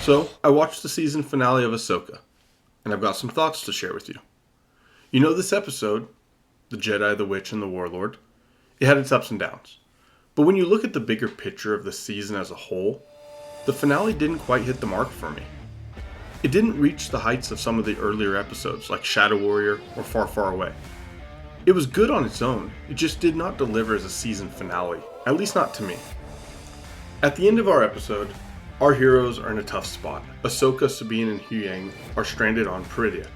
So, I watched the season finale of Ahsoka, and I've got some thoughts to share with you. You know, this episode, The Jedi, the Witch, and the Warlord, it had its ups and downs. But when you look at the bigger picture of the season as a whole, the finale didn't quite hit the mark for me. It didn't reach the heights of some of the earlier episodes, like Shadow Warrior or Far, Far Away. It was good on its own, it just did not deliver as a season finale, at least not to me. At the end of our episode, our heroes are in a tough spot. Ahsoka, Sabine, and Huyang are stranded on Peridea,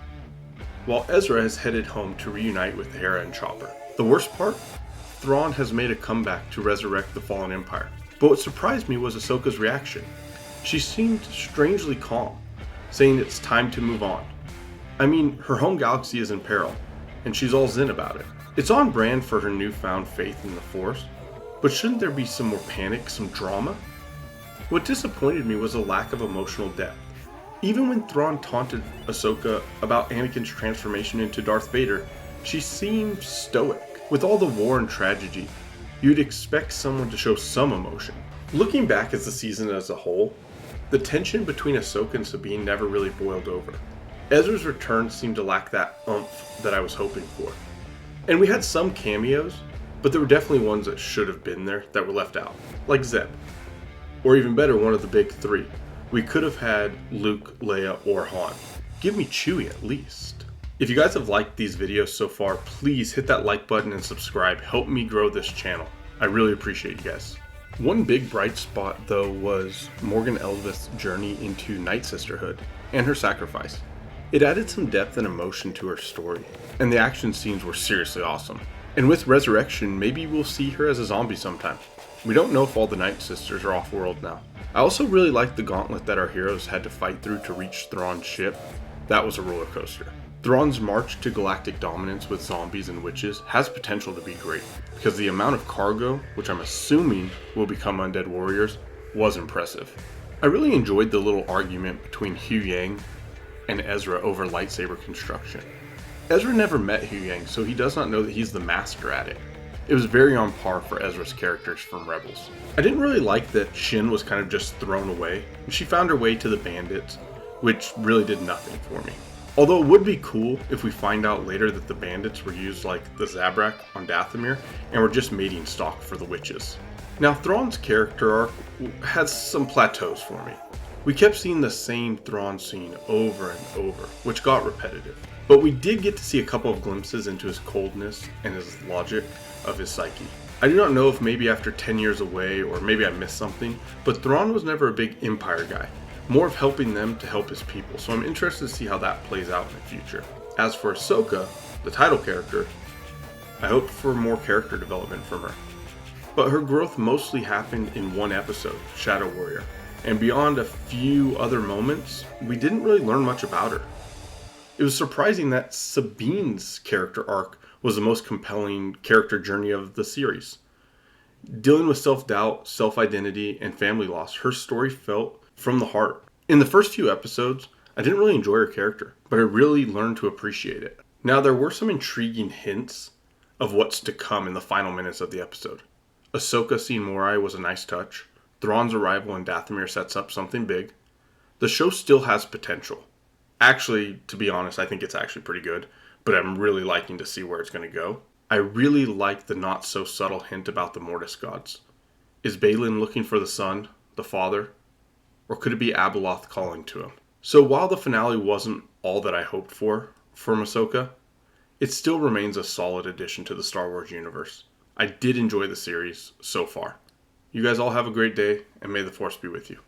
while Ezra has headed home to reunite with Hera and Chopper. The worst part? Thrawn has made a comeback to resurrect the fallen Empire. But what surprised me was Ahsoka's reaction. She seemed strangely calm, saying it's time to move on. I mean, her home galaxy is in peril, and she's all zen about it. It's on brand for her newfound faith in the Force, but shouldn't there be some more panic, some drama? What disappointed me was a lack of emotional depth. Even when Thrawn taunted Ahsoka about Anakin's transformation into Darth Vader, she seemed stoic. With all the war and tragedy, you'd expect someone to show some emotion. Looking back at the season as a whole, the tension between Ahsoka and Sabine never really boiled over. Ezra's return seemed to lack that oomph that I was hoping for. And we had some cameos, but there were definitely ones that should have been there that were left out, like Zeb. Or even better, one of the big three. We could have had Luke, Leia, or Han. Give me Chewie at least. If you guys have liked these videos so far, please hit that like button and subscribe. Help me grow this channel. I really appreciate you guys. One big bright spot though was Morgan Elsbeth's journey into Night Sisterhood and her sacrifice. It added some depth and emotion to her story, and the action scenes were seriously awesome. And with Resurrection, maybe we'll see her as a zombie sometime. We don't know if all the Night Sisters are off-world now. I also really liked the gauntlet that our heroes had to fight through to reach Thrawn's ship. That was a roller coaster. Thrawn's march to galactic dominance with zombies and witches has potential to be great, because the amount of cargo, which I'm assuming will become undead warriors, was impressive. I really enjoyed the little argument between Huyang and Ezra over lightsaber construction. Ezra never met Huyang, so he does not know that he's the master at it. It was very on par for Ezra's characters from Rebels. I didn't really like that Shin was kind of just thrown away, and she found her way to the bandits, which really did nothing for me. Although it would be cool if we find out later that the bandits were used like the Zabrak on Dathomir, and were just mating stock for the witches. Now Thrawn's character arc has some plateaus for me. We kept seeing the same Thrawn scene over and over, which got repetitive. But we did get to see a couple of glimpses into his coldness and his logic of his psyche. I do not know if maybe after 10 years away, or maybe I missed something, but Thrawn was never a big Empire guy, more of helping them to help his people, so I'm interested to see how that plays out in the future. As for Ahsoka, the title character, I hope for more character development from her. But her growth mostly happened in one episode, Shadow Warrior, and beyond a few other moments, we didn't really learn much about her. It was surprising that Sabine's character arc was the most compelling character journey of the series. Dealing with self-doubt, self-identity, and family loss, her story felt from the heart. In the first few episodes, I didn't really enjoy her character, but I really learned to appreciate it. Now, there were some intriguing hints of what's to come in the final minutes of the episode. Ahsoka seeing Morai was a nice touch. Thrawn's arrival in Dathomir sets up something big. The show still has potential. Actually, to be honest, I think it's actually pretty good, but I'm really liking to see where it's going to go. I really like the not so subtle hint about the Mortis gods. Is Balin looking for the son, the father, or could it be Abeloth calling to him? So while the finale wasn't all that I hoped for from Ahsoka, it still remains a solid addition to the Star Wars universe. I did enjoy the series so far. You guys all have a great day, and may the Force be with you.